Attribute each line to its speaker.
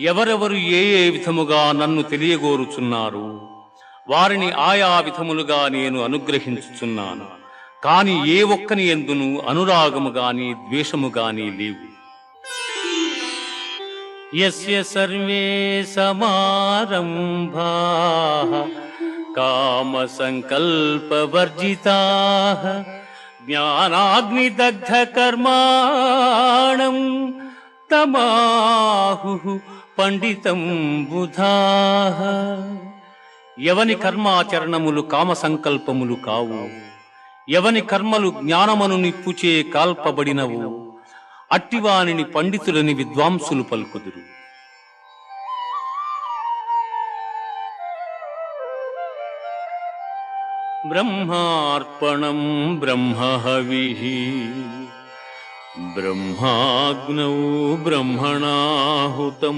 Speaker 1: ఎవరెవరు ఏ ఏ విధముగా నన్ను తెలియగోరుచున్నారు వారిని ఆయా విధములుగా నేను అనుగ్రహించుచున్నాను. కాని ఏ ఒక్కని యందును అనురాగము గాని ద్వేషము గాని లేవు. యస్య సర్వే సమారంభాః కామ సంకల్ప వర్జితాః జ్ఞానాగ్నిదగ్ధ కర్మాణం తమాహుః పండితం బుధాః. ఎవని కర్మాచరణములు కామ సంకల్పములు కావు, ఎవని కర్మలు జ్ఞానమను నిప్పుచే కాల్పబడినవు, అట్టివానిని పండితులని విద్వాంసులు పలుకుదురు. బ్రహ్మార్పణం బ్రహ్మహవిః బ్రహ్మాగ్నౌ బ్రహ్మణాహుతం